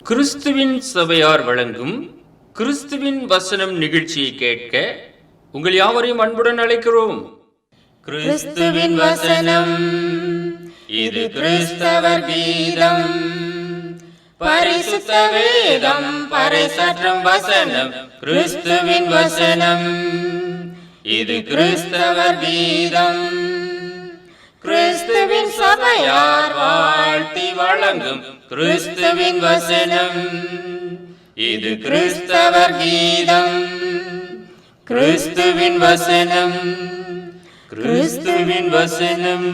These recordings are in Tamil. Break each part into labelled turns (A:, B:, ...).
A: கிறிஸ்துவின் சபையார் வழங்கும் கிறிஸ்துவின் வசனம் நிகழ்ச்சியை கேட்க உங்கள் யாவரையும் அன்புடன் அழைக்கிறோம்.
B: கிறிஸ்துவின் வசனம், இது கிறிஸ்தவர் கீதம். பரிசுத்த வேதம் பறைசாற்றும் வசனம், கிறிஸ்துவின் வசனம், இது கிறிஸ்தவர் கீதம். கிறிஸ்துவின் சபையார் வாழ்த்தி வழங்கும் கிறிஸ்துவின் வசனம், இது கிறிஸ்தவர் கீதம். கிறிஸ்துவின் வசனம், கிறிஸ்துவின் வசனம்,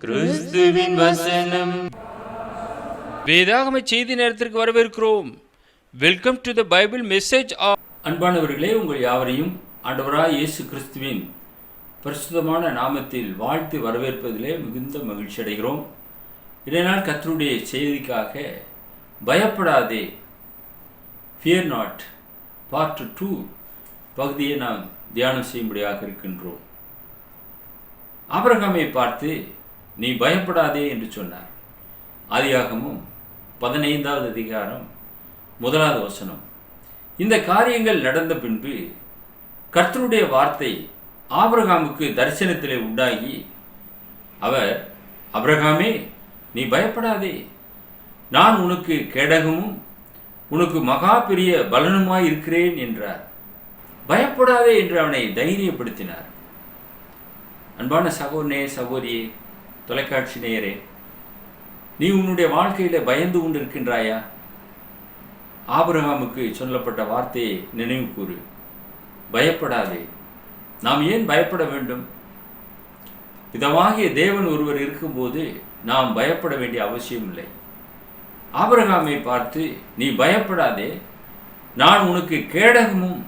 B: கிறிஸ்துவின் வசனம்.
A: வேதாகம செய்தி நேரத்திற்கு வரவேற்கிறோம். Welcome to the Bible message. அன்பானவர்களே, உங்கள் யாவரையும் ஆண்டவராய் இயேசு கிறிஸ்துவின் பரிசுத்தமான நாமத்தில் வாழ்த்து வரவேற்பதிலே மிகுந்த மகிழ்ச்சி அடைகிறோம். இதனால் கர்த்தருடைய செய்திக்காக பயப்படாதே, ஃபியர் நாட், பார்ட் 2 பகுதியை நாம் தியானம் செய்யும்படியாக இருக்கின்றோம். ஆபிரகாமை பார்த்து நீ பயப்படாதே என்று சொன்னார். ஆதியாகமம் 15வது அதிகாரம் 1வது வசனம். இந்த காரியங்கள் நடந்த பின்பு கர்த்தருடைய வார்த்தை ஆபிரகாமுக்கு தரிசனத்திலே உண்டாகி, அவர், ஆபிரகாமே நீ பயப்படாதே, நான் உனக்கு கேடகமும் உனக்கு மகா பெரிய பலனுமாய் இருக்கிறேன் என்றார். பயப்படாதே என்று அவனை தைரியப்படுத்தினார். அன்பான சகோதரனே, சகோதரியே, தொலைக்காட்சி நேயரே, நீ உன்னுடைய வாழ்க்கையில பயந்து கொண்டு இருக்கின்றாயா? ஆபிரகாமுக்கு சொல்லப்பட்ட வார்த்தையை நினைவு கூறு. பயப்படாதே. நாம் ஏன் பயப்பட வேண்டும்? பிதாவாகிய தேவன் ஒருவர் இருக்கும்போது நாம் பயப்பட வேண்டிய அவசியம் இல்லை. ஆபிரகாமை பார்த்து நீ பயப்படாதே, நான் உனக்கு கேடகமும்,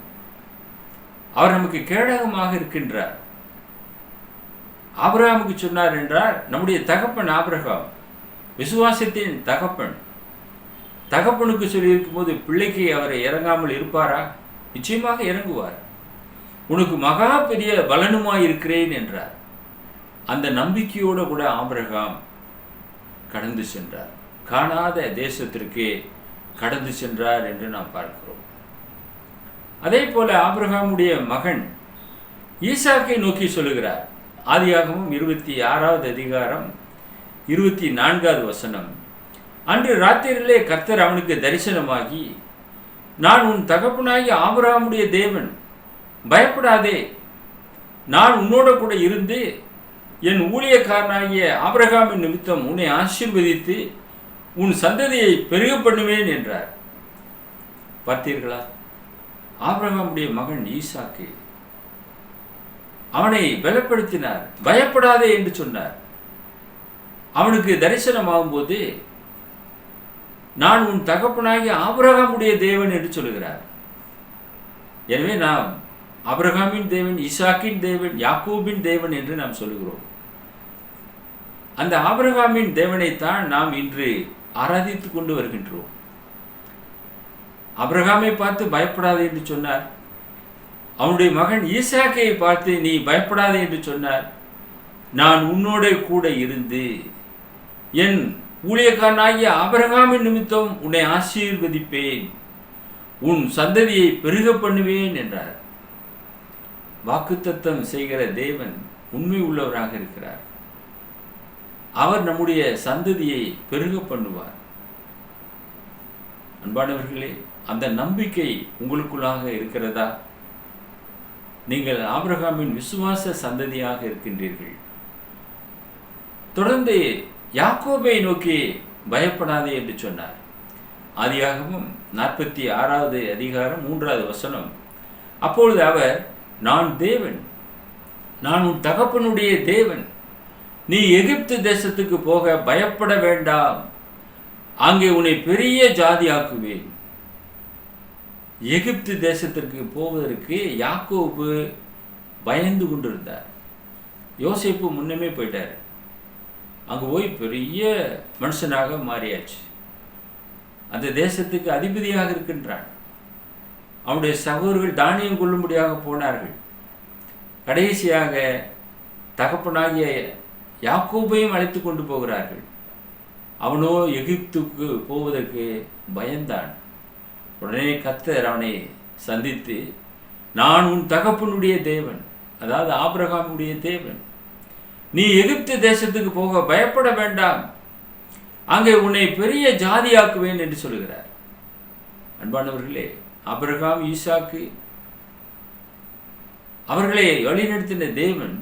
A: அவர் நமக்கு கேடகமாக இருக்கின்றார். ஆபிரகாமுக்கு சொன்னார் என்றால், நம்முடைய தகப்பன் ஆபிரகாம் விசுவாசத்தின் தகப்பன். தகப்பனுக்கு சொல்லியிருக்கும் போது பிள்ளைக்கு அவரை இறங்காமல் இருப்பாரா? நிச்சயமாக இறங்குவார். உனக்கு மகா பெரிய பலனுமாய் இருக்கிறேன் என்றார். அந்த நம்பிக்கையோடு கூட ஆபிரகாம் கடந்து சென்றார். காணாத தேசத்திற்கு கடந்து சென்றார் என்று நாம் பார்க்கிறோம். அதே போல ஆபிரகாமுடைய மகன் ஈசாக்கை நோக்கி சொல்லுகிறார். ஆதியாகமம் 26வது அதிகாரம் 24வது வசனம். அன்று ராத்திரியிலே கர்த்தர் அவனுக்கு தரிசனமாகி, நான் உன் தகப்பனாகிய ஆபிரகாமுடைய தேவன், பயப்படாதே, நான் உன்னோட கூட இருந்து என் ஊழியக்காரனாகிய ஆபிரகாமின் நிமித்தம் உன்னை ஆசீர்வதித்து உன் சந்ததியை பெருக பண்ணுவேன் என்றார். பார்த்தீர்களா? ஆபிரகாமுடைய மகன் ஈசாக்கு அவனை பலப்படுத்தினார். பயப்படாதே என்று சொன்னார். அவனுக்கு தரிசனமாகும் போது, நான் உன் தகப்பனாகிய ஆபிரகாமுடைய தேவன் என்று சொல்லுகிறார். எனவே நாம் ஆபிரகாமின் தேவன், ஈசாக்கின் தேவன், யாக்கோபின் தேவன் என்று நாம் சொல்லுகிறோம். அந்த ஆபிரகாமின் தேவனைத்தான் நாம் இன்று ஆராதித்துக் கொண்டு வருகின்றோம். ஆபிரகாமை பார்த்து பயப்படாதே என்று சொன்னார். அவனுடைய மகன் ஈசாக்கை பார்த்து நீ பயப்படாதே என்று சொன்னார். நான் உன்னோட கூட இருந்து என் ஊழியக்காரனாகிய ஆபிரகாமின் நிமித்தம் உன்னை ஆசீர்வதிப்பேன், உன் சந்ததியை பெருக பண்ணுவேன் என்றார். வாக்குத்தத்தம் செய்கிற தேவன் உண்மை உள்ளவராக இருக்கிறார். அவர் நம்முடைய சந்ததியை பெருக பண்ணுவார். அன்பானவர்களே, அந்த நம்பிக்கை உங்களுக்குள்ளாக இருக்கிறதா? நீங்கள் ஆபிரகாமின் விசுவாச சந்ததியாக இருக்கின்றீர்கள். தொடர்ந்து யாக்கோபை நோக்கி பயப்படாதே என்று சொன்னார். ஆதியாகமம் 46வது அதிகாரம் 3வது வசனம். அப்பொழுது அவர், நான் தேவன், நான் உன் தகப்பனுடைய தேவன், நீ எகிப்து தேசத்துக்கு போக பயப்பட வேண்டாம், அங்கே உன்னை பெரிய ஜாதியாக்குவேன். எகிப்து தேசத்திற்கு போவதற்கு யாக்கோபு பயந்து கொண்டிருந்தார். யோசேப்பு முன்னமே போயிட்டார். அங்கே போய் பெரிய மனுஷனாக மாறியாச்சு. அந்த தேசத்துக்கு அதிபதியாக இருக்கின்றான். அவனுடைய சகோதரர்கள் தானியம் கொள்ளும்படியாக போனார்கள். கடைசியாக தகப்பனாகிய யாக்கோபையும் அழைத்து கொண்டு போகிறார்கள். அவனோ எகிப்துக்கு போவதற்கு பயந்தான். உடனே கர்த்தர் அவனை சந்தித்து, நான் உன் தகப்பனுடைய தேவன், அதாவது ஆபிரகாமுடைய தேவன், நீ எகிப்து தேசத்துக்கு போக பயப்பட வேண்டாம், அங்கே உன்னை பெரிய ஜாதியாக்குவேன் என்று சொல்கிறார். அன்பானவர்களே, ஆபிரகாம், ஈசாக்கு அவர்களை வழிநடத்தின தேவன்,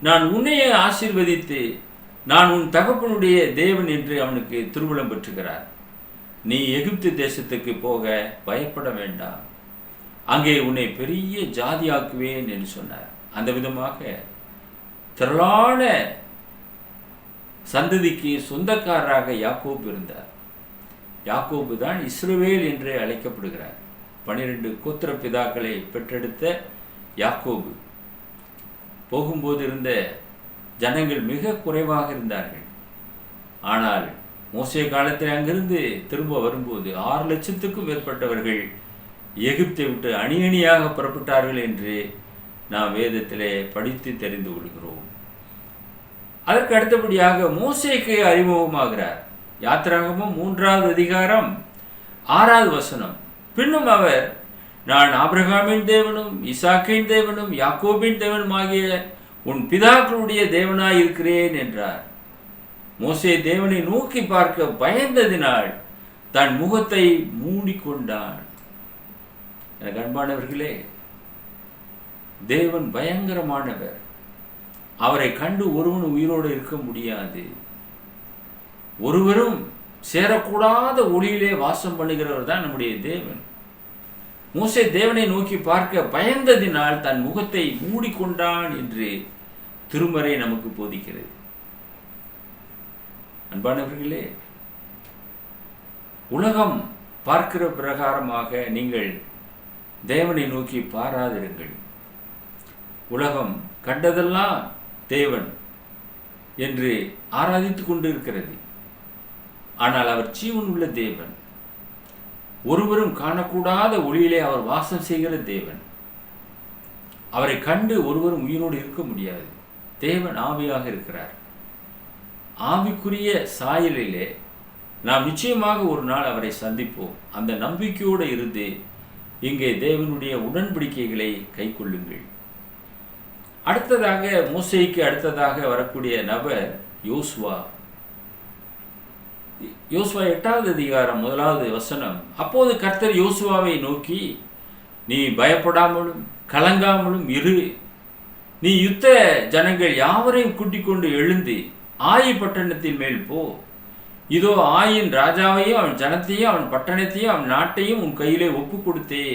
A: நான் உன்னையே ஆசீர்வதித்து நான் உன் தகப்பனுடைய தேவன் என்று அவனுக்கு திருவுளம் பெற்றுகிறார். நீ எகிப்து தேசத்துக்கு போக பயப்பட வேண்டாம், அங்கே உன்னை பெரிய ஜாதியாக்குவேன் என்று சொன்னார். அந்த விதமாக திரளான சந்ததிக்கு சொந்தக்காரராக யாக்கோபு இருந்தார். யாக்கோபு தான் இஸ்ரவேல் என்று அழைக்கப்படுகிறார். 12 கோத்திர பிதாக்களை பெற்றெடுத்த யாக்கோபு. போகும்போது இருந்த ஜனங்கள் மிக குறைவாக இருந்தார்கள். ஆனால் மோசே காலத்தில் அங்கிருந்து திரும்ப வரும்போது 6 லட்சத்துக்கும் மேற்பட்டவர்கள் எகிப்தை விட்டு அணி அணியாக புறப்பட்டார்கள் என்று நாம் வேதத்திலே படித்து தெரிந்து கொள்கிறோம். அதற்கு அடுத்தபடியாக மோசேக்கு அறிமுகமாகிறார். யாத்திராகமம் 3வது அதிகாரம் 6வது வசனம். பின்னும் அவர், நான் ஆபிரகாமின் தேவனும் ஈசாக்கின் தேவனும் யாக்கோபின் தேவனும் ஆகிய உன் பிதாக்களுடைய தேவனாய் இருக்கிறேன் என்றார். மோசே தேவனை நோக்கி பார்க்க பயந்ததினால் தன் முகத்தை மூடிக்கொண்டான். எனக்கு அன்பானவர்களே, தேவன் பயங்கரமானவர். அவரை கண்டு ஒருவன் உயிரோடு இருக்க முடியாது. ஒருவரும் சேரக்கூடாத ஒளியிலே வாசம் பண்ணுகிறவர் தான் நம்முடைய தேவன். மோசே தேவனை நோக்கி பார்க்க பயந்ததினால் தன் முகத்தை மூடிக்கொண்டான் என்று திருமறை நமக்கு போதிக்கிறது. அன்பானவர்களே, உலகம் பார்க்கிற பிரகாரமாக நீங்கள் தேவனை நோக்கி பாராதிருங்கள். உலகம் கண்டதெல்லாம் தேவன் என்று ஆராதித்துக் கொண்டு இருக்கிறது. ஆனால் அவர் ஜீவன் உள்ள தேவன், ஒருவரும் காணக்கூடாத ஒளியிலே அவர் வாசம் செய்கிற தேவன். அவரை கண்டு ஒருவரும் உயிரோடு இருக்க முடியாது. தேவன் ஆவியாக இருக்கிறார். ஆவிக்குரிய சாயலிலே நாம் நிச்சயமாக ஒரு நாள் அவரை சந்திப்போம். அந்த நம்பிக்கையோடு இருந்து இங்கே தேவனுடைய உடன்படிக்கைகளை கை கொள்ளுங்கள். அடுத்ததாக மோசேக்கு அடுத்ததாக வரக்கூடிய நபர் யோசுவா. யோசுவா 8வது அதிகாரம் 1வது வசனம். அப்போது கர்த்தர் யோசுவாவை நோக்கி, நீ பயப்படாமலும் கலங்காமலும் இரு. நீ யுத்த ஜனங்கள் யாவரையும் கூட்டிக் கொண்டு எழுந்து ஆயி பட்டணத்தின் மேல் போ. இதோ ஆயின் ராஜாவையும் அவன் ஜனத்தையும் அவன் பட்டணத்தையும் அவன் நாட்டையும் உன் கையிலே ஒப்பு கொடுத்தே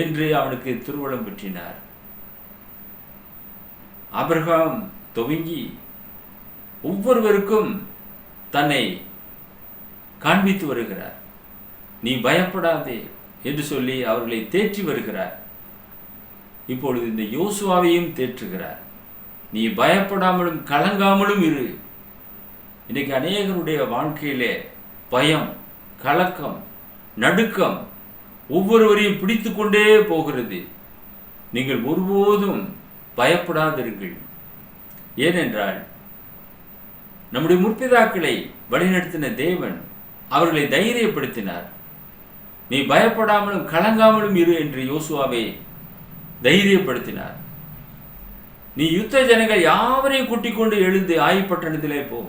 A: என்று அவனுக்கு திருவுளம் பெற்றினார். ஆபிரகாம் துவங்கி ஒவ்வொருவருக்கும் தன்னை காண்பித்து வருகிறார். நீ பயப்படாதே என்று சொல்லி அவர்களை தேற்றி வருகிறார். இப்பொழுது இந்த யோசுவாவையும் தேற்றுகிறார். நீ பயப்படாமலும் கலங்காமலும் இரு. இன்னைக்கு அநேகருடைய வாழ்க்கையிலே பயம், கலக்கம், நடுக்கம் ஒவ்வொருவரையும் பிடித்து கொண்டே போகிறது. நீங்கள் ஒருபோதும் பயப்படாதிருங்கள். ஏனென்றால் நம்முடைய முற்பிதாக்களை வழிநடத்தின தேவன் அவர்களை தைரியப்படுத்தினார். நீ பயப்படாமலும் கலங்காமலும் இரு என்று யோசுவாவை தைரியப்படுத்தினார். நீ யுத்த ஜனங்கள் யாவரையும் கூட்டிக் கொண்டு எழுந்து ஆயி பட்டணத்திலே போ.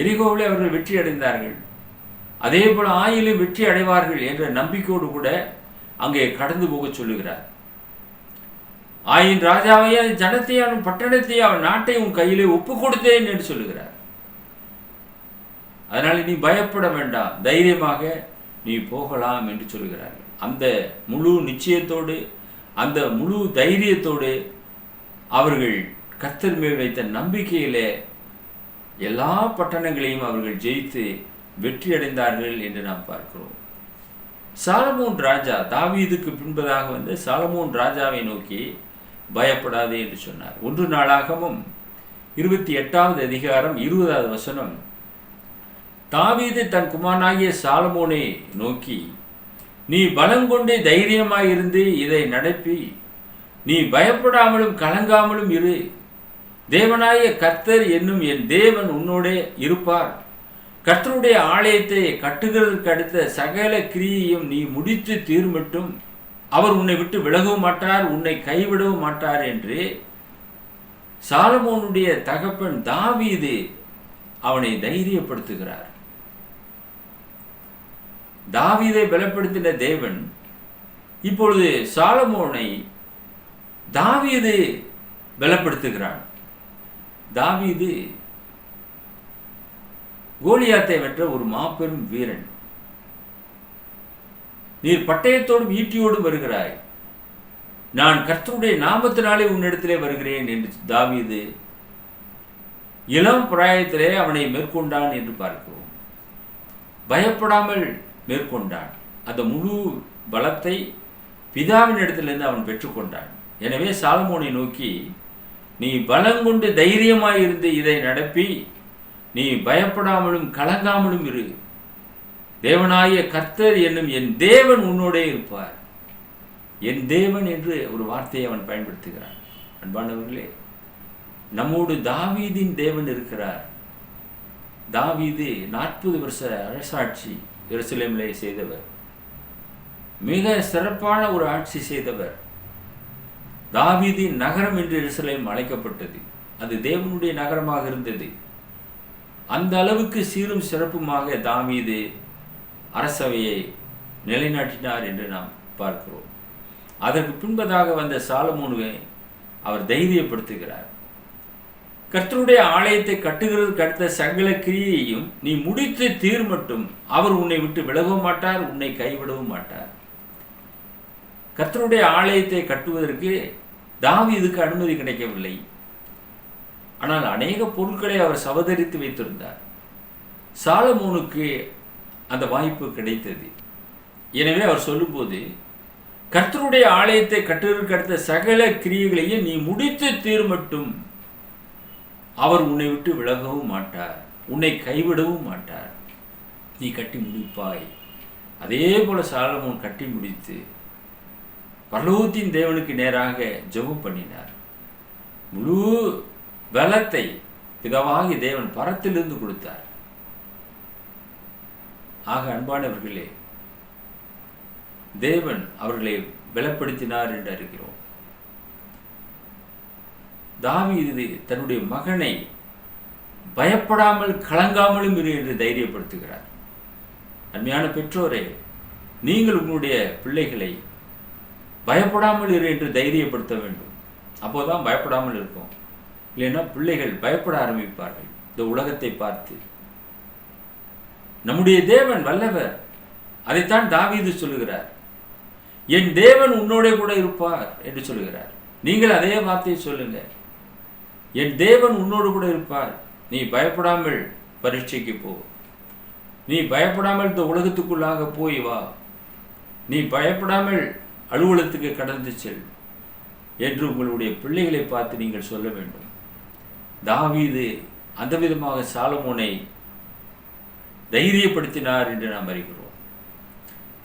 A: எரிகோவிலே அவர்கள் வெற்றி அடைந்தார்கள். அதே போல ஆயிலும் வெற்றி அடைவார்கள் என்ற நம்பிக்கையோடு கூட அங்கே கடந்து போக சொல்லுகிறார். ஆயின் ராஜாவையே ஜனத்தையும் அவன் பட்டணத்தையும் அவன் நாட்டை உன் கையிலே ஒப்பு கொடுத்தேன் என்று சொல்லுகிறார். அதனால நீ பயப்பட வேண்டாம், தைரியமாக நீ போகலாம் என்று சொல்லுகிறார்கள். அந்த முழு நிச்சயத்தோடு, அந்த முழு தைரியத்தோடு அவர்கள் கர்த்தர் மேல் வைத்த நம்பிக்கையிலே எல்லா பட்டணங்களையும் அவர்கள் ஜெயித்து வெற்றி அடைந்தார்கள் என்று நாம் பார்க்கிறோம். சாலமோன் ராஜா, தாவீதுக்கு பின்பதாக வந்து சாலமோன் ராஜாவை நோக்கி பயப்படாதே என்று சொன்னார். 1 நாளாகமம் 28வது அதிகாரம் 20வது வசனம். தாவீது தன் குமாரனாகிய சாலமோனை நோக்கி, நீ பலங்கொண்டே தைரியமாயிருந்து இதை நடப்பி நீ பயப்படாமலும் கலங்காமலும் இரு. தேவனாய கர்த்தர் என்னும் என் தேவன் உன்னோடே இருப்பார். கர்த்தருடைய ஆலயத்தை கட்டுகிறதற்கு அடுத்த சகல கிரியையும் நீ முடித்து தீர்மட்டும் அவர் உன்னை விட்டு விலகவும் மாட்டார், உன்னை கைவிடவும் மாட்டார் என்று சாலமோனுடைய தகப்பன் தாவீது அவனை தைரியப்படுத்துகிறார். தாவீதை பலப்படுத்தின தேவன் இப்பொழுது சாலமோனை தாவீது பலப்படுத்துகிறான். தாவீது கோலியாத்தை வென்ற ஒரு மாபெரும் வீரன். நீர் பட்டயத்தோடும் ஈட்டியோடும் வருகிறாய், நான் கர்த்தருடைய நாமத்தினாலே உன்னிடத்திலே வருகிறேன் என்று தாவீது இளம் பிராயத்திலே அவனை மேற்கொண்டான் என்று பார்க்கிறோம். பயப்படாமல் மேற்கொண்டான். அந்த முழு பலத்தை பிதாவின் இடத்திலிருந்து அவன் பெற்றுக்கொண்டான். எனவே சாலமோனை நோக்கி, நீ பலங்கொண்டு தைரியமாயிருந்து இதை நடப்பி நீ பயப்படாமலும் கலங்காமலும் இரு. தேவனாய கர்த்தர் என்னும் என் தேவன் உன்னோடே இருப்பார். என் தேவன் என்று ஒரு வார்த்தையை அவன் பயன்படுத்துகிறான். அன்பானவர்களே, நம்மோடு தாவீதின் தேவன் இருக்கிறார். தாவீது 40 வருஷ அரசாட்சி எருசலேமிலே செய்தவர். மிக சிறப்பான ஒரு ஆட்சி செய்தவர். தாவீதின் நகரம் என்று எருசலேம் அழைக்கப்பட்டது. அது தேவனுடைய நகரமாக இருந்தது. அந்த அளவுக்கு சீரும் சிறப்புமாக தாவீது அரசவையை நிலைநாட்டினார் என்று நாம் பார்க்கிறோம். அதற்கு பின்பதாக வந்த சாலமோனுவை அவர் தைரியப்படுத்துகிறார். கர்த்தருடைய ஆலயத்தை கட்டுகிறதுக்கு அடுத்த சகல கிரியையும் நீ முடித்து தீர்மட்டும் அவர் உன்னை விட்டு விலகவும் மாட்டார், உன்னை கைவிடவும் மாட்டார். கர்த்தருடைய ஆலயத்தை கட்டுவதற்கு தாவீதுக்கு அனுமதி கிடைக்கவில்லை. ஆனால் அநேக பொருட்களை அவர் சவதரித்து வைத்திருந்தார். சாலமோனுக்கு அந்த வாய்ப்பு கிடைத்தது. எனவே அவர் சொல்லும்போது, கர்த்தருடைய ஆலயத்தை கட்டுவதற்கு அடுத்த சகல கிரியைகளையும் நீ முடித்து தீர்மட்டும் அவர் உன்னை விட்டு விலகவும் மாட்டார், உன்னை கைவிடவும் மாட்டார், நீ கட்டி முடிப்பாய். அதே போல சாலமோன் கட்டி முடித்து பரலோகத்தின் தேவனுக்கு நேராக ஜெபம் பண்ணினார். முழு பலத்தை பிதாவாகிய தேவன் பரத்திலிருந்து கொடுத்தார். ஆக அன்பானவர்களே, தேவன் அவர்களை பலப்படுத்தினார் என்று அறிகிறோம். தாவீது தன்னுடைய மகனை பயப்படாமல் கலங்காமலும் இரு என்று தைரியப்படுத்துகிறார். அருமையான பெற்றோரே, நீங்கள் உங்களுடைய பிள்ளைகளை பயப்படாமல் இரு என்று தைரியப்படுத்த வேண்டும். அப்போதான் பயப்படாமல் இருக்கும். இல்லைன்னா பிள்ளைகள் பயப்பட ஆரம்பிப்பார்கள் இந்த உலகத்தை பார்த்து. நம்முடைய தேவன் வல்லவர். அதைத்தான் தாவீது சொல்லுகிறார். என் தேவன் உன்னோட கூட இருப்பார் என்று சொல்லுகிறார். நீங்கள் அதே வார்த்தையை சொல்லுங்க. என் தேவன் உன்னோடு கூட இருப்பார். நீ பயப்படாமல் பரீட்சைக்கு போ, நீ பயப்படாமல் இந்த உலகத்துக்குள்ளாக போய் வா, நீ பயப்படாமல் அலுவலகத்துக்கு கடந்து செல் என்று உங்களுடைய பிள்ளைகளை பார்த்து நீங்கள் சொல்ல வேண்டும். தாவீது அந்த விதமாக சாலமோனை தைரியப்படுத்தினார் என்று நாம் அறிகிறோம்.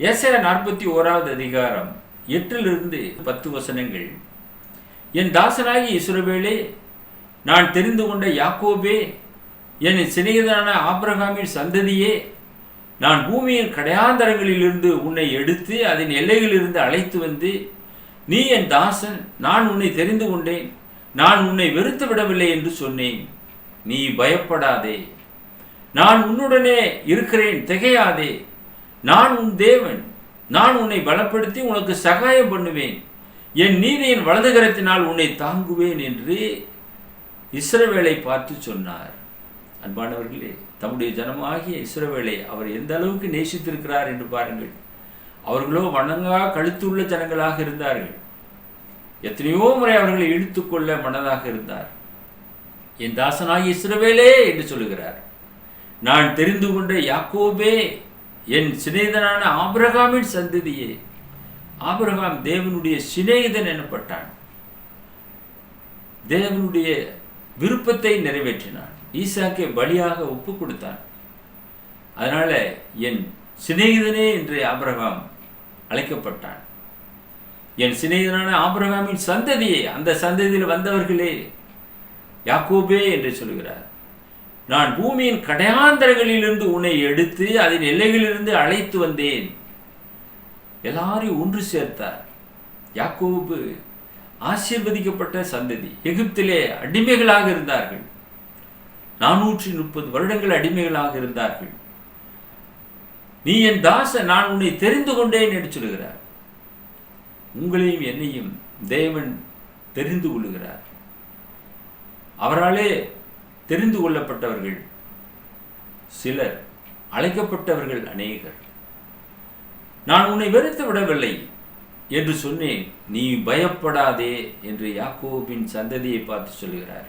A: ஏசாயா 41வது அதிகாரம் 8 - 10 வசனங்கள். என் தாசனாகி இஸ்ரவேலே, நான் தெரிந்து கொண்ட யாக்கோபே, என் சிநேகிதனான ஆபிரகாமின் சந்ததியே, நான் பூமியின் கடையாந்தரங்களிலிருந்து உன்னை எடுத்து அதன் எல்லைகளிலிருந்து அழைத்து வந்து, நீ என் தாசன், நான் உன்னை தெரிந்து கொண்டேன், நான் உன்னை வெறுத்து விடவில்லை என்று சொன்னேன். நீ பயப்படாதே, நான் உன்னுடனே இருக்கிறேன், திகையாதே. நான் உன் தேவன், நான் உன்னை பலப்படுத்தி உனக்கு சகாயம் பண்ணுவேன், என் நீதியின் வலதுகரத்தினால் உன்னை தாங்குவேன் என்று இஸ்ரவேலை பார்த்து சொன்னார். அன்பானவர்களே, தம்முடைய ஜனமாகிய இஸ்ரவேலை அவர் எந்த அளவுக்கு நேசித்திருக்கிறார் என்று பாருங்கள். அவர்களோ வணங்கா கழுத்துள்ள ஜனங்களாக இருந்தார்கள். எத்தனையோ முறை அவர்களை இழுத்துக்கொள்ள மனதாக இருந்தார். என் தாசனாகிய இஸ்ரவேலே என்று சொல்லுகிறார். நான் தெரிந்து கொண்ட யாக்கோபே, என் சிநேகிதனான ஆபிரகாமின் சந்ததியே. ஆபிரகாம் தேவனுடைய சிநேகிதன் எனப்பட்டான். தேவனுடைய விருப்பத்தை நிறைவேற்றினான். ஈசாக்கை பலியாக ஒப்பு கொடுத்தான். அதனால என் சிநேகிதனே என்று ஆபிரகாம் அழைக்கப்பட்டான். என் சிநேகிதனான ஆபிரகாமின் சந்ததியே, அந்த சந்ததியில் வந்தவர்களே யாக்கோபே என்று சொல்கிறார். நான் பூமியின் கடையாந்தரங்களிலிருந்து உன்னை எடுத்து அதன் எல்லைகளிலிருந்து அழைத்து வந்தேன். எல்லாரையும் ஒன்று சேர்த்தார். யாக்கோபு ஆசீர்வதிக்கப்பட்ட சந்ததி. எகிப்திலே அடிமைகளாக இருந்தார்கள். 430 வருடங்கள் அடிமைகளாக இருந்தார்கள். நீ என் தாசன், நான் உன்னை தெரிந்து கொண்டேன் என்று சொல்கிறார். உங்களையும் என்னையும் தேவன் தெரிந்து கொள்ளுகிறார். அவராலே தெரிந்து கொள்ளப்பட்டவர்கள் சிலர், அழைக்கப்பட்டவர்கள் அநேகர். நான் உன்னை வெறுத்து விடவில்லை என்று சொன்னேன், நீ பயப்படாதே என்று யாக்கோபின் சந்ததியை பார்த்து சொல்கிறார்.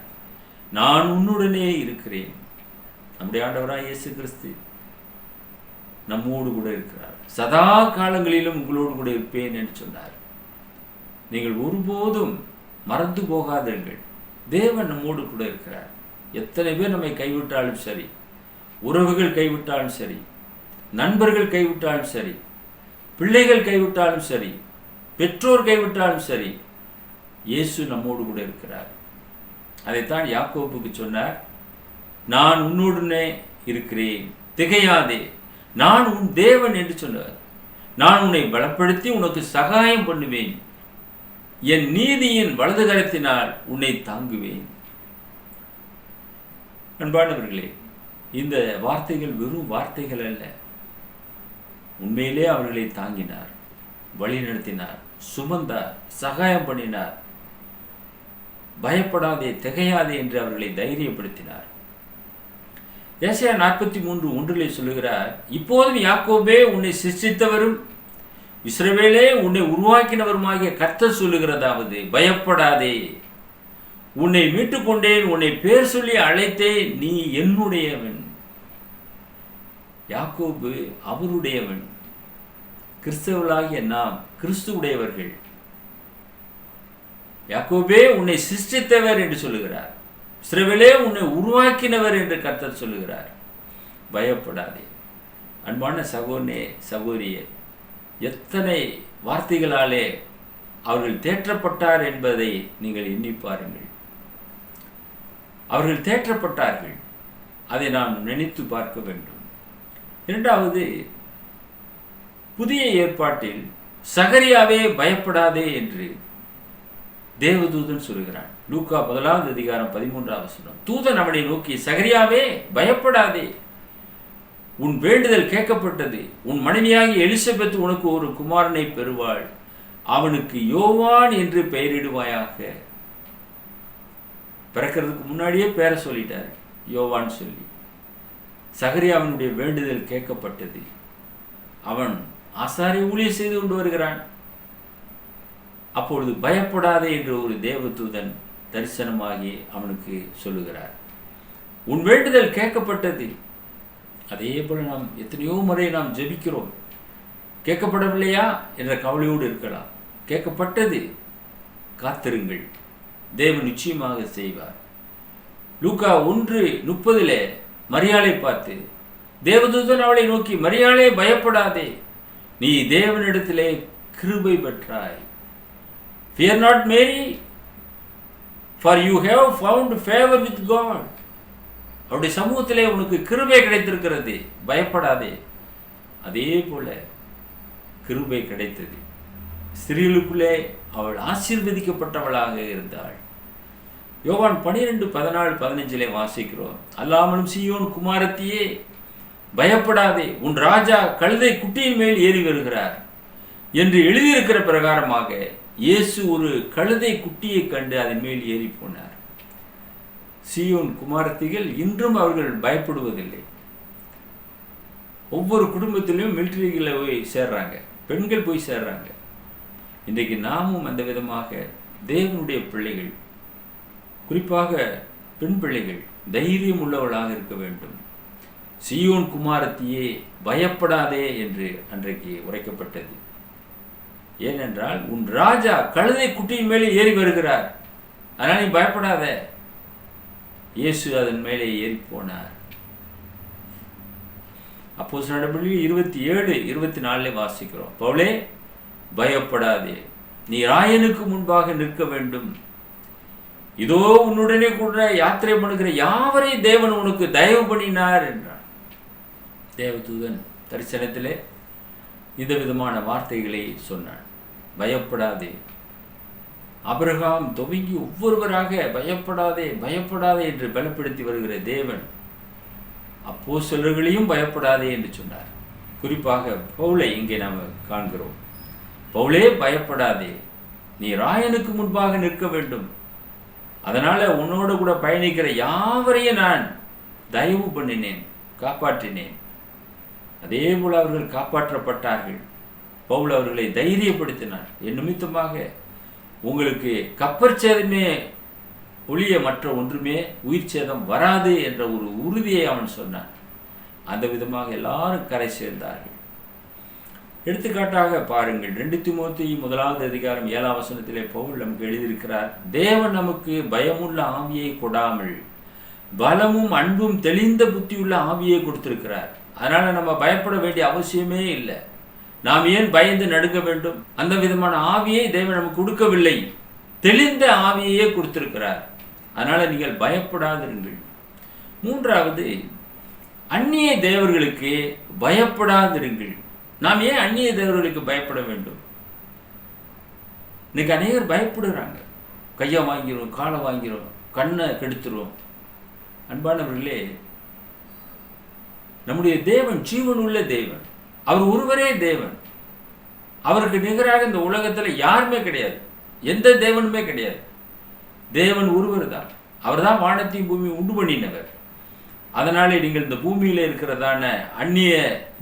A: நான் உன்னுடனே இருக்கிறேன். நம்முடைய ஆண்டவராய் இயேசு கிறிஸ்து நம்மோடு கூட இருக்கிறார். சதா காலங்களிலும் உங்களோடு கூட இருப்பேன் என்று சொன்னார். நீங்கள் ஒருபோதும் மறந்து போகாதீர்கள், தேவன் நம்மோடு கூட இருக்கிறார். எத்தனை பேர் நம்மை கைவிட்டாலும் சரி, உறவுகள் கைவிட்டாலும் சரி, நண்பர்கள் கைவிட்டாலும் சரி, பிள்ளைகள் கைவிட்டாலும் சரி, பெற்றோர் கைவிட்டாலும் சரி, இயேசு நம்மோடு கூட இருக்கிறார். அதைத்தான் யாக்கோபுக்கு சொன்னார், நான் உன்னுடனே இருக்கிறேன், திகையாதே, நான் உன் தேவன் என்று சொன்னார். நான் உன்னை பலப்படுத்தி உனக்கு சகாயம் பண்ணுவேன், என் நீதியின் வலது கரத்தினால் உன்னை தாங்குவேன். அன்பானவர்களே, இந்த வார்த்தைகள் வெறும் வார்த்தைகள் அல்ல. உண்மையிலே அவர்களை தாங்கினார், வழி நடத்தினார், சுமந்தார், சகாயம் பண்ணினார். பயப்படாதே, திகையாதே என்று அவர்களை தைரியப்படுத்தினார். ஏசாயா 43:1 சொல்லுகிறார், இப்போதும் யாக்கோபே உன்னை சிருஷ்டித்தவரும் இஸ்ரவேலே உன்னை உருவாக்கினவருமாகிய கர்த்தர் சொல்லுகிறதாவது, பயப்படாதே, உன்னை மீட்டுக் கொண்டேன், உன்னை பேர் சொல்லி அழைத்தேன், நீ என்னுடையவன். யாக்கோபு அவருடையவன். கிறிஸ்தவர்களாகிய நாம் கிறிஸ்துவுடையவர்கள். யாக்கோபே உன்னை சிருஷ்டித்தவர் என்று சொல்லுகிறார், இஸ்ரவேலே உன்னை உருவாக்கினவர் என்று கர்த்தர் சொல்லுகிறார். பயப்படாதே. அன்பான சகோதரனே, சகோதரியே, எத்தனை வார்த்தைகளாலே அவர்கள் தேற்றப்பட்டார் என்பதை நீங்கள் எண்ணி பாருங்கள். அவர்கள் தேற்றப்பட்டார்கள், அதை நாம் நினைத்து பார்க்க வேண்டும். இரண்டாவது, புதிய ஏற்பாட்டில் சகரியாவே பயப்படாதே என்று தேவதூதன் சொல்கிறான். லூக்கா 1:13 தூதன் அவனை நோக்கி, சகரியாவே பயப்படாதே, உன் வேண்டுதல் கேட்கப்பட்டது, உன் மனைவியாகி எலிசபெத் உனக்கு ஒரு குமாரனை பெறுவாள், அவனுக்கு யோவான் என்று பெயரிடுவாயாக. பிறக்கிறதுக்கு முன்னாடியே பேரை சொல்லிட்டார், யோவான் சொல்லி. சகரியாவினுடைய வேண்டுதல் கேட்கப்பட்டது. அவன் ஆசாரிய ஊழியம் செய்து கொண்டு வருகிறான். அப்பொழுது பயப்படாதே என்று ஒரு தேவதூதன் தரிசனமாகி அவனுக்கு சொல்லுகிறார், உன் வேண்டுதல் கேட்கப்பட்டது. அதே போல நாம் எத்தனையோ முறை நாம் ஜெபிக்கிறோம், கேட்கப்படவில்லையா என்ற கவலையோடு இருக்கலாம். கேட்கப்பட்டது, காத்திருங்கள், தேவன் நிச்சயமாக செய்வார். லூக்கா 1:30 மரியாளை பார்த்து தேவதூதன் அவளை நோக்கி, மரியாளே பயப்படாதே, நீ தேவனிடத்திலே கிருபை பெற்றாய். Fear not, Mary, for you have found favor with God. அவருடைய சமூகத்திலே உனக்கு கிருபை கிடைத்திருக்கிறது, பயப்படாதே. அதே போல கிருபை கிடைத்தது. ஸ்திரீகளுக்குள்ளே அவள் ஆசீர்வதிக்கப்பட்டவளாக இருந்தாள். யோவான் 12:14-15 வாசிக்கிறோம், அல்லாமலும் சீயோன் குமாரத்தியே பயப்படாதே, உன் ராஜா கழுதை குட்டியின் மேல் ஏறி வருகிறார் என்று எழுதியிருக்கிற பிரகாரமாக இயேசு ஒரு கழுதை குட்டியை கண்டு அதன் மேல் ஏறி போனார். சீயோன் குமாரத்திகள் இன்றும் அவர்கள் பயப்படுவதில்லை. ஒவ்வொரு குடும்பத்திலும் மிலிட்டரிகளை போய் சேர்றாங்க, பெண்கள் போய் சேர்றாங்க. இன்றைக்கு நாமும் அந்த விதமாக தேவனுடைய பிள்ளைகள், குறிப்பாக பெண் பிள்ளைகள் தைரியம் உள்ளவர்களாக இருக்க வேண்டும். சீயோன் குமாரத்தியே பயப்படாதே என்று அன்றைக்கு உரைக்கப்பட்டது. ஏனென்றால் உன் ராஜா கழுதை குட்டியின் மேலே ஏறி வருகிறார், அதனால் நீ பயப்படாத. இயேசு அதன் மேலே ஏறி போனார். அப்போஸ்தலர் நடபடிகள் 27:24 வாசிக்கிறோம், பவுலே பயப்படாதே, நீ ராயனுக்கு முன்பாக நிற்க வேண்டும், இதோ உன்னுடனே கூட யாத்திரை பண்ணுகிற யாவரையும் தேவன் உனக்கு தயவு பண்ணினார் என்றார். தேவதூதன் தரிசனத்திலே இந்த விதமான வார்த்தைகளை சொன்னான். பயப்படாதே. ஆபிரகாம் துவங்கி ஒவ்வொருவராக பயப்படாதே பயப்படாதே என்று பலப்படுத்தி வருகிற தேவன் அப்போஸ்தலர்களையும் பயப்படாதே என்று சொன்னார். குறிப்பாக பவுலை இங்கே நாம் காண்கிறோம். பவுலே பயப்படாதே, நீ ராயனுக்கு முன்பாக நிற்க வேண்டும், அதனால உன்னோடு கூட பயணிக்கிற யாவரையும் நான் தயவு பண்ணினேன், காப்பாற்றினேன். அதே போல அவர்கள் காப்பாற்றப்பட்டார்கள். பவுல் அவர்களை தைரியப்படுத்தினார். என் நிமித்தமாக உங்களுக்கு கப்பற்சேதமே ஒளிய மற்ற ஒன்றுமே உயிர் சேதம் வராது என்ற ஒரு உறுதியை அவன் சொன்னான். அந்த விதமாக எல்லாரும் கரை சேர்ந்தார்கள். எடுத்துக்காட்டாக பாருங்கள், 2 தீமோத்தேயு 1 அதிகாரம் 7 வசனத்திலே பவுல் நமக்கு எழுதியிருக்கிறார். தேவன் நமக்கு பயமுள்ள ஆவியை கொடாமல் பலமும் அன்பும் தெளிந்த புத்தியுள்ள ஆவியை கொடுத்திருக்கிறார். அதனால நம்ம பயப்பட வேண்டிய அவசியமே இல்லை. நாம் ஏன் பயந்து நடுங்க வேண்டும்? அந்த விதமான ஆவியை தேவன் நமக்கு கொடுக்கவில்லை, தெளிந்த ஆவியையே கொடுத்திருக்கிறார். அதனால நீங்கள் பயப்படாதிருங்கள். 3வது, அந்நிய தேவர்களுக்கு பயப்படாதிருங்கள். நாம் ஏன் அந்நிய தேவர்களுக்கு பயப்பட வேண்டும்? இன்னைக்கு அநேகர் பயப்படுறாங்க. கையை வாங்கிறோம், காலை வாங்கிறோம், கண்ணை கெடுத்துருவோம். அன்பானவர்களே, நம்முடைய தேவன் ஜீவனுள்ள தேவன். அவர் ஒருவரே தேவன். அவருக்கு நிகராக இந்த உலகத்தில் யாருமே கிடையாது, எந்த தேவனுமே கிடையாது. தேவன் ஒருவர் தான். அவர் தான் வானத்தையும் பூமியை உண்டு பண்ணினவர். அதனாலே நீங்கள் இந்த பூமியில் இருக்கிறதான அந்நிய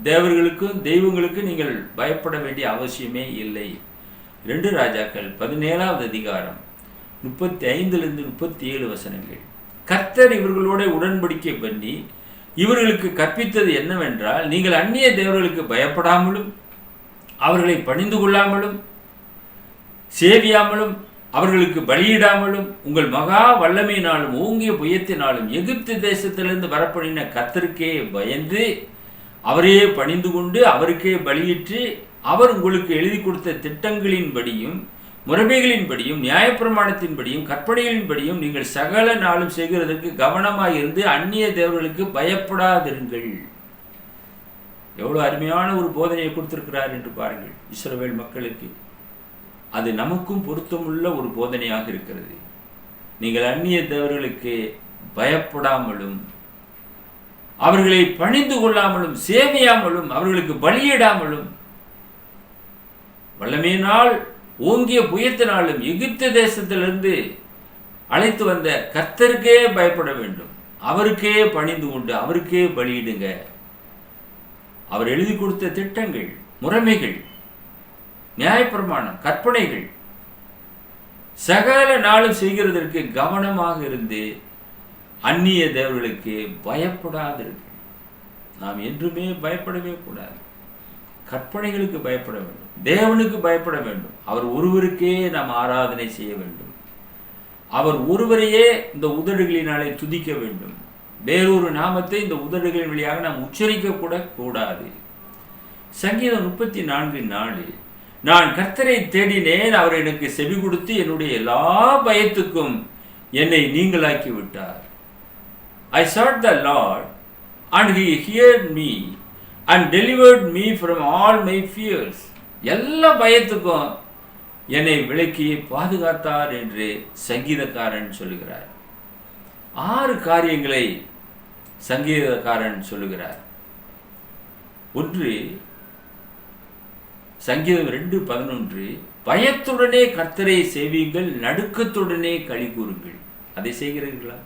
A: தேவர்களுக்கும் தெய்வங்களுக்கும் நீங்கள் பயப்பட வேண்டிய அவசியமே இல்லை. 2 ராஜாக்கள் 17 அதிகாரம் 35 37 வசனங்கள். கர்த்தர் இவர்களோட உடன்படிக்கை பண்ணி இவர்களுக்கு கற்பித்தது என்னவென்றால், நீங்கள் அந்நிய தேவர்களுக்கு பயப்படாமலும் அவர்களை பணிந்து கொள்ளாமலும் சேவியாமலும் அவர்களுக்கு பலியிடாமலும் உங்கள் மகா வல்லமையினாலும் ஓங்கிய புயத்தினாலும் எகிப்து தேசத்திலிருந்து வரப்படின கர்த்தருக்கே பயந்து அவரையே பணிந்து கொண்டு அவருக்கே பலியிட்டு அவர் உங்களுக்கு எழுதி கொடுத்த திட்டங்களின்படியும் முறைமைகளின்படியும் நியாயப்பிரமாணத்தின்படியும் கற்பனைகளின்படியும் நீங்கள் சகல நாளும் செய்கிறதற்கு கவனமாக இருந்து அந்நிய தேவர்களுக்கு பயப்படாதிருங்கள். எவ்வளவு அருமையான ஒரு போதனையை கொடுத்திருக்கிறார் என்று பாருங்கள் இஸ்ரவேல் மக்களுக்கு. அது நமக்கும் பொருத்தமுள்ள ஒரு போதனையாக இருக்கிறது. நீங்கள் அந்நிய தேவர்களுக்கு பயப்படாமலும் அவர்களை பணிந்து கொள்ளாமலும் சேவையாமலும் அவர்களுக்கு பலியிடாமலும் வல்லமையினால் ஓங்கிய புயத்தினாலும் எகிப்து தேசத்திலிருந்து அழைத்து வந்த கர்த்தருக்கே பயப்பட வேண்டும். அவருக்கே பணிந்து கொண்டு அவருக்கே பலியிடுங்க. அவர் எழுதி கொடுத்த திட்டங்கள், முறைமைகள், நியாயப்பிரமாணம், கற்பனைகள் சகல நாளும் செய்கிறதற்கு கவனமாக இருந்து அந்நிய தேவர்களுக்கு பயப்படாதிருக்கு. நாம் என்றுமே பயப்படவே கூடாது. கற்பனைகளுக்கு பயப்பட வேண்டும், தேவனுக்கு பயப்பட வேண்டும். அவர் ஒருவருக்கே நாம் ஆராதனை செய்ய வேண்டும். அவர் ஒருவரையே இந்த உதடுகளினாலே துதிக்க வேண்டும். வேறொரு நாமத்தை இந்த உதடுகளின் வழியாக நாம் உச்சரிக்க கூட கூடாது. சங்கீதம் 34:4, நான் கர்த்தரை தேடினேன், அவர் எனக்கு செவி கொடுத்து என்னுடைய எல்லா பயத்துக்கும் என்னை நீங்களாக்கி விட்டார். I sought the Lord and he heard me and delivered me from all my fears. எல்லா பயத்துக்கும் என்னை விலக்கி பாதுகாத்தார் என்று சங்கீதக்காரன் சொல்லுகிறார். 6 காரியங்களை சங்கீதக்காரன் சொல்லுகிறார். 1, சங்கீதம் 2:11, பயத்துடனே கர்த்தரை சேவியுங்கள், நடுக்கத்துடனே களி கூறுங்கள். அதை செய்கிறீர்களா?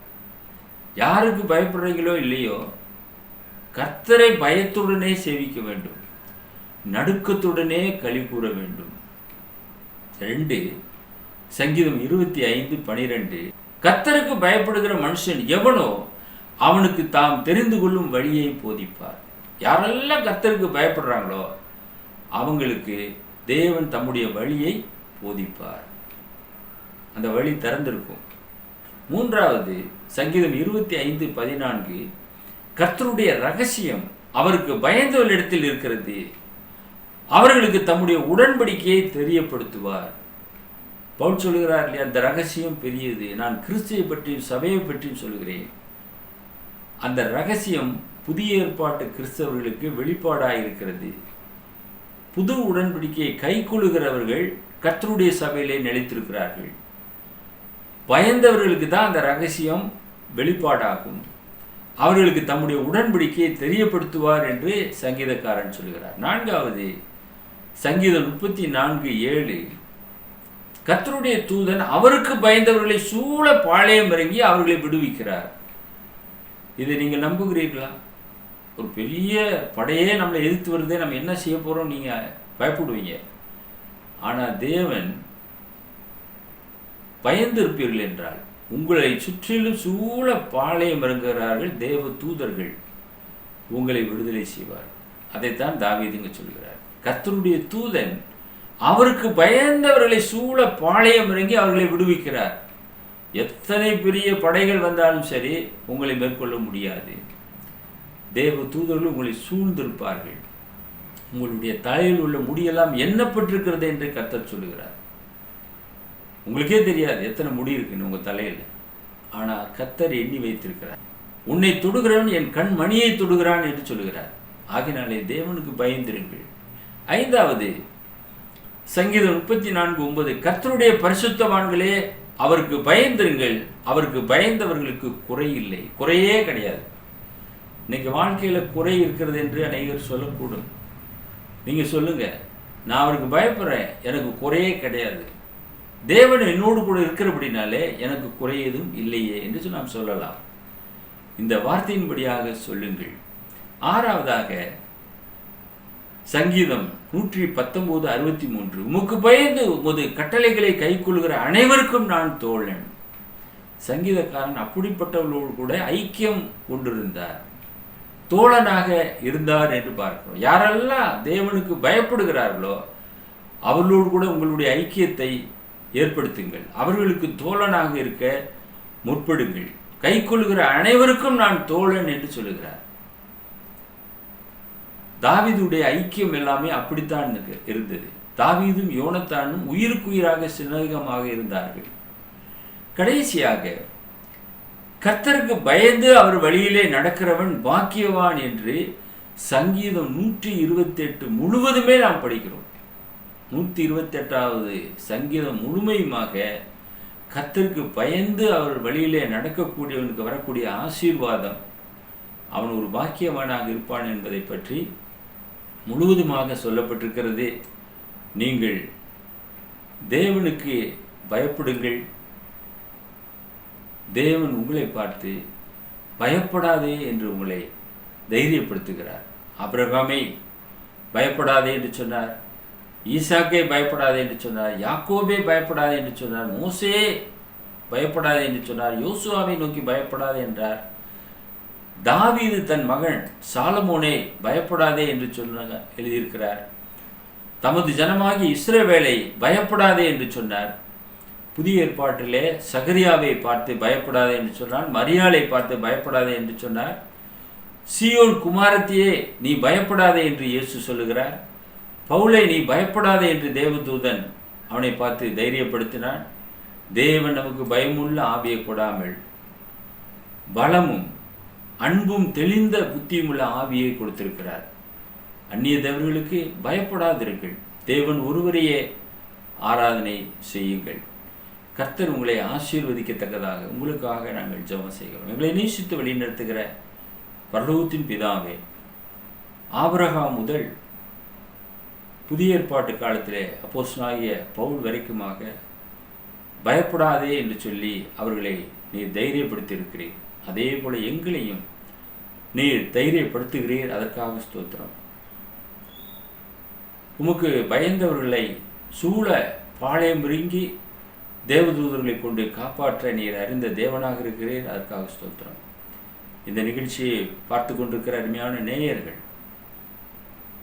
A: யாருக்கு பயப்படுறீங்களோ இல்லையோ, கர்த்தரை பயத்துடனே சேவிக்க வேண்டும், நடுக்கத்துடனே களி கூற வேண்டும். 2, சங்கீதம் 25:12, கர்த்தருக்கு பயப்படுகிற மனுஷன் எவனோ அவனுக்கு தாம் தெரிந்து கொள்ளும் வழியை போதிப்பார். யாரெல்லாம் கர்த்தருக்கு பயப்படுறாங்களோ அவங்களுக்கு தேவன் தம்முடைய வழியை போதிப்பார். அந்த வழி திறந்திருக்கும். 3வது, சங்கீதம் 25:14, கர்த்தருடைய ரகசியம் அவருக்கு பயந்தவர்களிடத்தில் இருக்கிறது, அவர்களுக்கு தம்முடைய உடன்படிக்கையை தெரியப்படுத்துவார். பவுல் சொல்கிறார் இல்லையா, அந்த ரகசியம் பெரியது. நான் கிறிஸ்துவை பற்றியும் சபையை பற்றியும் சொல்கிறேன். அந்த ரகசியம் புதிய ஏற்பாட்டு கிறிஸ்தவர்களுக்கு வெளிப்பாடாக இருக்கிறது. புது உடன்படிக்கையை கைக்கொள்ளுகிறவர்கள் கர்த்தருடைய சபையிலே நிலைத்திருக்கிறார்கள். பயந்தவர்களுக்கு தான் அந்த ரகசியம் வெளிப்பாடாகும். அவர்களுக்கு தம்முடைய உடன்படிக்கையை தெரியப்படுத்துவார் என்று சங்கீதக்காரன் சொல்கிறார். 4வது சங்கீதம் 34:7, கர்த்தருடைய தூதன் அவருக்கு பயந்தவர்களை சூழ பாளையம் இறங்கி அவர்களை விடுவிக்கிறார். இதை நீங்கள் நம்புகிறீர்களா? ஒரு பெரிய படையே நம்மளை எதிர்த்து வருதே, நம்ம என்ன செய்ய போகிறோம் நீங்கள் பயப்படுவீங்க. ஆனால் தேவன் பயந்து இருப்பீர்கள் என்றால் உங்களை சுற்றிலும் சூழ பாளையம் இறங்குகிறார்கள் தேவ தூதர்கள், உங்களை விடுதலை செய்வார். அதைத்தான் தாவீதுங்க சொல்கிறார். கர்த்தருடைய தூதன் அவருக்கு பயந்தவர்களை சூழ பாளையம் இறங்கி அவர்களை விடுவிக்கிறார். எத்தனை பெரிய படைகள் வந்தாலும் சரி உங்களை மேற்கொள்ள முடியாது. தேவ தூதர்கள் உங்களை சூழ்ந்திருப்பார்கள். உங்களுடைய தலையில் உள்ள முடியெல்லாம் எண்ணப்பட்டிருக்கிறது என்று கர்த்தர் சொல்லுகிறார். உங்களுக்கே தெரியாது எத்தனை முடி இருக்குன்னு உங்கள் தலையில். ஆனால் கர்த்தர் எண்ணி வைத்திருக்கிறார். உன்னை தொடுகிறவன் என் கண் மணியை தொடுகிறான் என்று சொல்லுகிறார். ஆகினாலே தேவனுக்கு பயந்திருங்கள். 5வது சங்கீதம் 34:9, கர்த்தருடைய பரிசுத்தவான்களே அவருக்கு பயந்திருங்கள், அவருக்கு பயந்தவர்களுக்கு குறை இல்லை. குறையே கிடையாது. இன்னைக்கு வாழ்க்கையில் குறை இருக்கிறது என்று அநேகர் சொல்லக்கூடும். நீங்கள் சொல்லுங்க, நான் அவருக்கு பயப்படுறேன், எனக்கு குறையே கிடையாது, தேவன் என்னோடு கூட இருக்கிறபடினாலே எனக்கு குறை எதுவும் இல்லையே என்று நாம் சொல்லலாம். இந்த வார்த்தையின்படியாக சொல்லுங்கள். 6வதாக சங்கீதம் 119:63, உமக்கு பயந்து உமது கட்டளைகளை கைக்கொள்கிற அனைவருக்கும் நான் தோழன். சங்கீதக்காரன் அப்படிப்பட்டவர்களோடு கூட ஐக்கியம் கொண்டிருந்தார், தோழனாக இருந்தார் என்று பார்க்கிறோம். யாரெல்லாம் தேவனுக்கு பயப்படுகிறார்களோ அவர்களோடு கூட உங்களுடைய ஐக்கியத்தை ஏற்படுத்துங்கள். அவர்களுக்கு தோழனாக இருக்க முற்படுங்கள். கைக்கொள்கிற அனைவருக்கும் நான் தோழன் என்று சொல்லுகிறார். தாவீதுடைய ஐக்கியம் எல்லாமே அப்படித்தான் இருந்தது. தாவீதும் யோனத்தானும் உயிருக்குயிராக சிநேகமாக இருந்தார்கள். கடைசியாக கர்த்தருக்கு பயந்து அவர் வழியிலே நடக்கிறவன் பாக்கியவான் என்று சங்கீதம் 128 முழுவதுமே நாம் படிக்கிறோம். 128வது சங்கீதம் முழுமையுமாக கர்த்தருக்கு பயந்து அவர் வழியிலே நடக்கக்கூடியவனுக்கு வரக்கூடிய ஆசீர்வாதம், அவன் ஒரு பாக்கியவானாக இருப்பான் என்பதை பற்றி முழுவதுமாக சொல்லப்பட்டிருக்கிறது. நீங்கள் தேவனுக்கு பயப்படுங்கள். தேவன் உங்களை பார்த்து பயப்படாதே என்று உங்களை தைரியப்படுத்துகிறார். ஆபிரகாமை பயப்படாதே என்று சொன்னார், ஈசாக்கை பயப்படாதே என்று சொன்னார், யாக்கோபே பயப்படாதே என்று சொன்னார், மோசே பயப்படாதே என்று சொன்னார், யோசுவாவை நோக்கி பயப்படாதே என்றார். தாவீது தன் மகன் சாலமோனை பயப்படாதே என்று எழுதியிருக்கிறார். தமது ஜனமாகி இஸ்ரவேலை பயப்படாதே என்று சொன்னார். புதிய ஏற்பாட்டிலே சகரியாவை பார்த்து பயப்படாதே என்று சொன்னார், மரியாளை பார்த்து பயப்படாதே என்று சொன்னார். சீயோன் குமாரத்தியே நீ பயப்படாதே என்று இயேசு சொல்லுகிறார். பவுலை நீ பயப்படாதே என்று தேவதூதன் அவனை பார்த்து தைரியப்படுத்தினான். தேவன் நமக்கு பயமுள்ள ஆவியை கொடாமல் பலமும் அன்பும் தெளிந்த புத்தியுமுள்ள ஆவியை கொடுத்திருக்கிறார். அந்நிய தேவர்களுக்கு பயப்படாதிருங்கள், தேவன் ஒருவரையே ஆராதனை செய்யுங்கள். கர்த்தர் உங்களை ஆசீர்வதிக்கத்தக்கதாக உங்களுக்காக நாங்கள் ஜெபம் செய்கிறோம். எங்களை நேசித்து வழிநடத்துகிற பரலோகத்தின் பிதாவே, ஆபிரகாம் முதல் புதிய ஏற்பாட்டு காலத்திலே அப்போஸ்தலனாகிய பவுல் வரைக்குமாக பயப்படாதே என்று சொல்லி அவர்களை நீர் தைரியப்படுத்தியிருக்கிறீர். அதே போல எங்களையும் நீர் தைரியப்படுத்துகிறீர். அதற்காக ஸ்தோத்திரம். உமக்கு பயந்தவர்களை சூழ பாளையம் இறங்கி தேவதூதர்களை கொண்டு காப்பாற்ற நீர் அறிந்த தேவனாக இருக்கிறீர். அதற்காக ஸ்தோத்திரம். இந்த நிகழ்ச்சியை பார்த்து கொண்டிருக்கிற அருமையான நேயர்கள்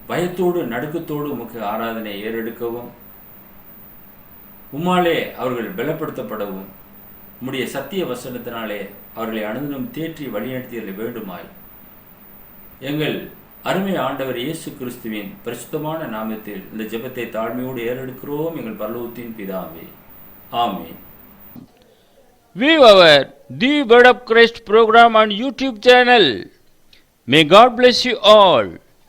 A: பயத்தோடு நடுக்கத்தோடு உமக்கு ஆராதனை ஏறெடுக்கவும், உம்மாலே அவர்கள் பலப்படுத்தப்படவும், உம்முடைய சத்திய வசனத்தினாலே அவர்களை அனுதினம் தேற்றி வழிநடத்தியதை வேண்டுமாய் எங்கள் அருமை ஆண்டவர் இயேசு கிறிஸ்துவின் பரிசுத்தமான நாமத்தில் இந்த ஜெபத்தை தாழ்மையோடு ஏறெடுக்கிறோம் எங்கள் பரலோகத்தின் பிதாவே. Amen. View our The Word of Christ program on YouTube channel. May God bless you all.